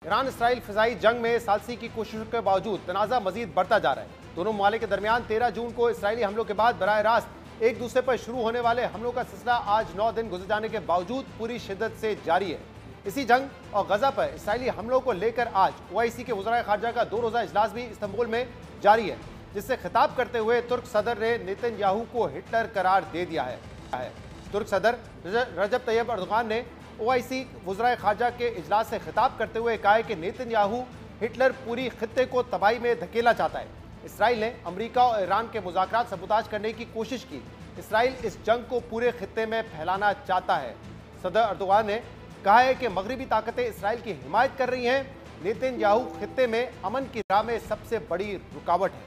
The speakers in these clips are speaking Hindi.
ईरान इसराइल फिजाई जंग में सालसी की कोशिशों के बावजूद तनाज़ा मजीद बढ़ता जा रहा है। दोनों ममालिक के दरमियान 13 जून को इसराइली हमलों के बाद बराह रास्त एक दूसरे पर शुरू होने वाले हमलों का सिलसिला आज 9 दिन गुजर जाने के बावजूद पूरी शिद्दत से जारी है। इसी जंग और गजा पर इसराइली हमलों को लेकर आज OIC के वज़राए खारजा का 2 रोज़ा इजलास भी इस्तांबुल में जारी है, जिससे खिताब करते हुए तुर्क सदर ने नेतन्याहू को हिटलर करार दे दिया है। तुर्क सदर रजब तैयब अर्दोगान ने OIC वज़राए खारजा के इजलास से खिताब करते हुए कहा है कि नेतन्याहू हिटलर पूरी खित्ते को तबाही में धकेलना चाहता है। इसराइल ने अमेरिका और ईरान के मुज़ाकरात सबूताज करने की कोशिश की। इसराइल इस जंग को पूरे खित्ते में फैलाना चाहता है। सदर अर्दोगान ने कहा है कि मगरबी ताकतें इसराइल की हिमायत कर रही हैं। नेतन्याहू खित्ते में अमन की राह में सबसे बड़ी रुकावट है।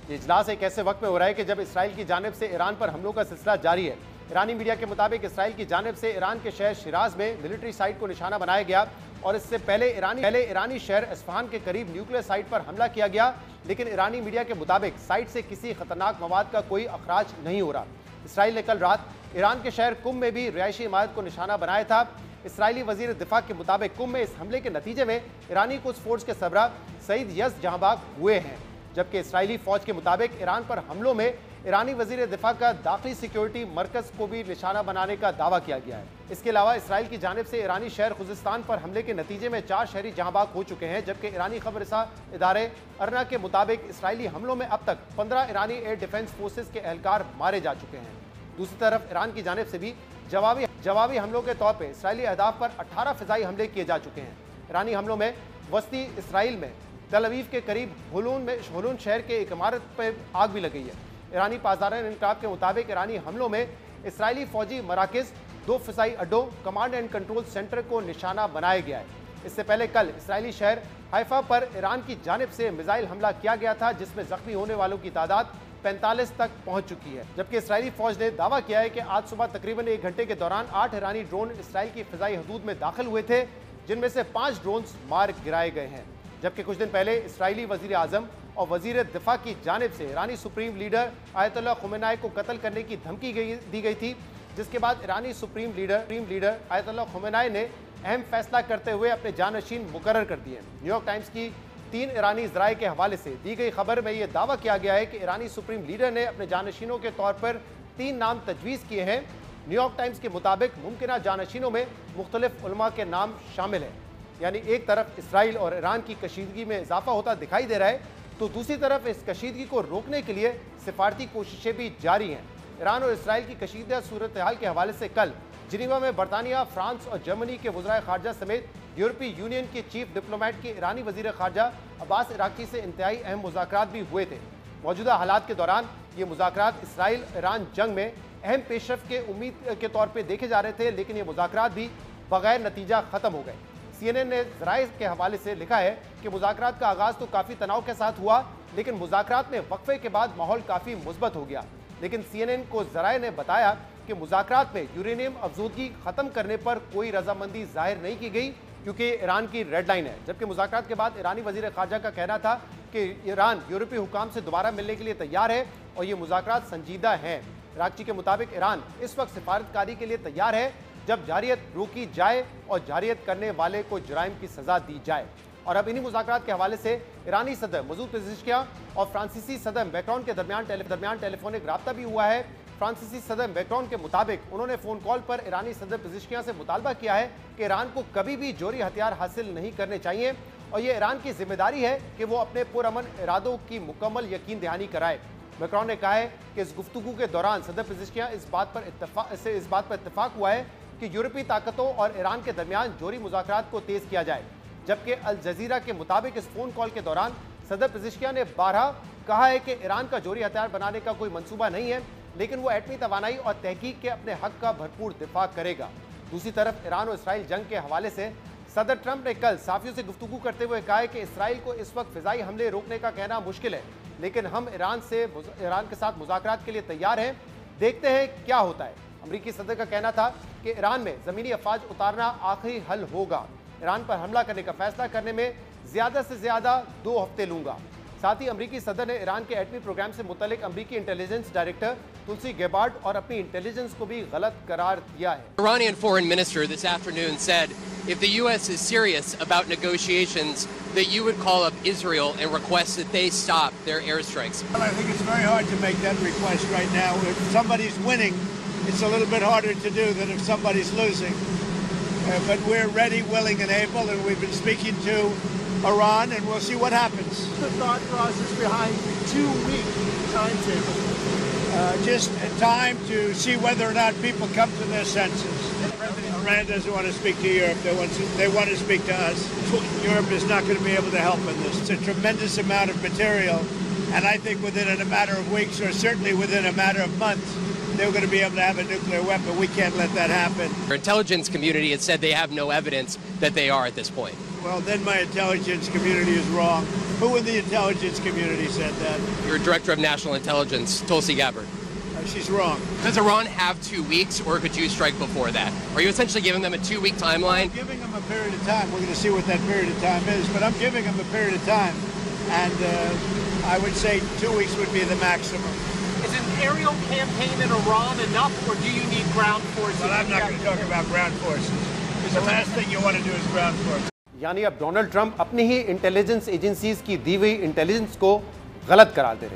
ये इजलास एक ऐसे वक्त में हो रहा है कि जब इसराइल की जानिब से ईरान पर हमलों का सिलसिला जारी है। ईरानी मीडिया के मुताबिक इसराइल की जानिब से ईरान के शहर शिराज में मिलिट्री साइट को निशाना बनाया गया और इससे पहले ईरानी शहर इस्फहान के करीब न्यूक्लियर साइट पर हमला किया गया, लेकिन ईरानी मीडिया के मुताबिक साइट से किसी खतरनाक मवाद का कोई अखराज नहीं हो रहा। इसराइल ने कल रात ईरान के शहर कुम में भी रिहायशी इमारत को निशाना बनाया था। इसराइली वजीर दिफा के मुताबिक कुम में इस हमले के नतीजे में ईरानी कुछ फोर्स के सरबराह सईद यस जहांबाग हुए हैं, जबकि इसराइली फौज के मुताबिक ईरान पर हमलों में ईरानी वजीर दिफा का दाखिली सिक्योरिटी मरकज को भी निशाना बनाने का दावा किया गया है। इसके अलावा इसराइल की जानिब से ईरानी शहर खुजिस्तान पर हमले के नतीजे में 4 शहरी जहांबाग हो चुके हैं, जबकि ईरानी खबरसा इदारे अरना के मुताबिक इसराइली हमलों में अब तक 15 ईरानी एयर डिफेंस फोर्सेज के एहलकार मारे जा चुके हैं। दूसरी तरफ ईरान की जानिब से भी जवाबी हमलों के तौर पर इसराइली अहदाफ पर 18 फिजाई हमले किए जा चुके हैं। ईरानी हमलों में वस्ती इसराइल में तल अवीव के करीब हुलून शहर के एक इमारत पर आग भी लगी है। ईरानी पासदारान इनकलाब के मुताबिक ईरानी हमलों में इसराइली फौजी मराकज़, 2 फिजाई अड्डों, कमांड एंड कंट्रोल सेंटर को निशाना बनाया गया है। इससे पहले कल इसराइली शहर हाइफा पर ईरान की जानिब से मिसाइल हमला किया गया था, जिसमें जख्मी होने वालों की तादाद 45 तक पहुंच चुकी है। जबकि इसराइली फौज ने दावा किया है कि आज सुबह तकरीबन 1 घंटे के दौरान 8 ईरानी ड्रोन इसराइल की फिजाई हदूद में दाखिल हुए थे, जिनमें से 5 ड्रोन मार गिराए गए हैं। जबकि कुछ दिन पहले इसराइली वजीर आजम और वजीर दिफा की जानिब से ईरानी सुप्रीम लीडर आयतुल्लाह खुमैनी को कत्ल करने की धमकी दी गई थी, जिसके बाद ईरानी सुप्रीम लीडर आयतुल्लाह खुमैनी ने अहम फैसला करते हुए अपने जानशीन मुकर्रर कर दिए। न्यूयॉर्क टाइम्स की 3 ईरानी ज़राए के हवाले से दी गई खबर में यह दावा किया गया है कि ईरानी सुप्रीम लीडर ने अपने जानशीनों के तौर पर 3 नाम तजवीज़ किए हैं। न्यूयॉर्क टाइम्स के मुताबिक मुमकिना जानशीनों में मुख्तलिफ उलमा के नाम शामिल हैं। यानी एक तरफ इसराइल और ईरान की कशीदगी में इजाफा होता दिखाई दे रहा है, तो दूसरी तरफ इस कशीदगी को रोकने के लिए सिफारती कोशिशें भी जारी हैं। ईरान और इसराइल की कशीदा सूरत हाल के हवाले से कल जिनीवा में बरतानिया, फ्रांस और जर्मनी के वज़राए खारजा समेत यूरोपीय यूनियन के चीफ डिप्लोमेट के ईरानी वज़ीर खारजा अब्बास इराकी से इंतहाई अहम मुज़ाकरात भी हुए थे। मौजूदा हालात के दौरान ये मुज़ाकरात इसराइल ईरान जंग में अहम पेशरफ के उम्मीद के तौर पर देखे जा रहे थे, लेकिन ये मुज़ाकरात भी बगैर नतीजा ख़त्म हो गए। CNN ने ज़राए के हवाले से लिखा है कि मुज़ाकरात का आगाज़ तो काफ़ी तनाव के साथ हुआ, लेकिन मुज़ाकरात में वक्फे के बाद माहौल काफ़ी मुस्बत हो गया। लेकिन CNN को ज़राए ने बताया कि मुज़ाकरात में यूरेनियम अफजूदगी ख़त्म करने पर कोई रजामंदी जाहिर नहीं की गई, क्योंकि ईरान की रेड लाइन है। जबकि मुज़ाकरात के बाद ईरानी वज़ीर ख़ारजा का कहना था कि ईरान यूरोपीय हुकाम से दोबारा मिलने के लिए तैयार है और ये मुज़ाकरात संजीदा हैं। इराक़ची के मुताबिक ईरान इस वक्त सिफारतकारी के लिए तैयार है जब जारियत रोकी जाए और जारियत करने वाले को जुराइम की सज़ा दी जाए। और अब इन्हीं मुज़ाकरात के हवाले से ईरानी सदर मसूद पेज़ेश्कियान और फ्रांसीसी सदर मैक्रोन के दरमियान टेलीफोनिक रब्ता भी हुआ है। फ्रांसीसी सदर मैक्रोन के मुताबिक उन्होंने फ़ोन कॉल पर ईरानी सदर पेज़ेश्कियान से मुतालबा किया है कि ईरान को कभी भी जोरी हथियार हासिल नहीं करने चाहिए और ये ईरान की जिम्मेदारी है कि वो अपने पुरअमन इरादों की मुकम्मल यकीन दहानी कराए। मैक्रोन ने कहा है कि इस गुफ्तगू के दौरान सदर पेज़ेश्कियान इस बात पर इत्तफाक हुआ है कि यूरोपीय ताकतों और ईरान के दरमियान जोरी मुज़ाकरात को तेज़ किया जाए। जबकि अल जज़ीरा के मुताबिक इस फ़ोन कॉल के दौरान सदर पेज़ेश्कियान ने बारहा कहा है कि ईरान का जोरी हथियार बनाने का कोई मंसूबा नहीं है, लेकिन वो एटमी तवानाई और तहकीक के अपने हक का भरपूर दिफा करेगा। दूसरी तरफ ईरान और इसराइल जंग के हवाले से सदर ट्रंप ने कल साफियों से गुफ्तगू करते हुए कहा है कि इसराइल को इस वक्त फ़िज़ाई हमले रोकने का कहना मुश्किल है, लेकिन हम ईरान के साथ मुज़ाकरात के लिए तैयार हैं। देखते हैं क्या होता है। अमरीकी सदर का कहना था कि ईरान में ज़मीनी अफवाज उतारना आखिरी हल होगा। ईरान पर हमला करने का फैसला करने में ज़्यादा से ज़्यादा 2 हफ्ते लूँगा। साथ ही अमेरिकी सदर ने ईरान के एटमी प्रोग्राम से मुतल्लिक अमेरिकी इंटेलिजेंस डायरेक्टर तुलसी गेबार्ड और अपनी इंटेलिजेंस को भी गलत करार दिया है। Iranian foreign minister this afternoon said if the U.S. is serious about negotiations, that you would call up Israel and request that they stop their airstrikes. Well, I think it's very hard to make that request right now. If somebody's winning, it's a little bit harder to do than if somebody's losing. But we're ready, willing, and able, and we've been speaking to Iran, and we'll see what happens. The thought process behind the 2-week timetable. Just time to see whether or not people come to their senses. Iran doesn't want to speak to Europe. They want to speak to us. Europe is not going to be able to help in this. It's a tremendous amount of material, and I think within a matter of weeks, or certainly within a matter of months, they're going to be able to have a nuclear weapon. We can't let that happen. Our intelligence community has said they have no evidence that they are at this point. Well, then my intelligence community is wrong. Who in the intelligence community said that? Your Director of National Intelligence, Tulsi Gabbard. She's wrong. Does Iran have 2 weeks, or could you strike before that? Are you essentially giving them a 2-week timeline? I'm giving them a period of time. We're going to see what that period of time is, but I'm giving them a period of time. And I would say 2 weeks would be the maximum. Is an aerial campaign in Iran enough, or do you need ground forces? Well, I'm not going to talk about ground forces. Because the last thing you want to do is ground forces. यानी अब डोनाल्ड ट्रंप अपनी ही इंटेलिजेंस एजेंसीज की दी हुई इंटेलिजेंस को गलत करार दे रहे हैं।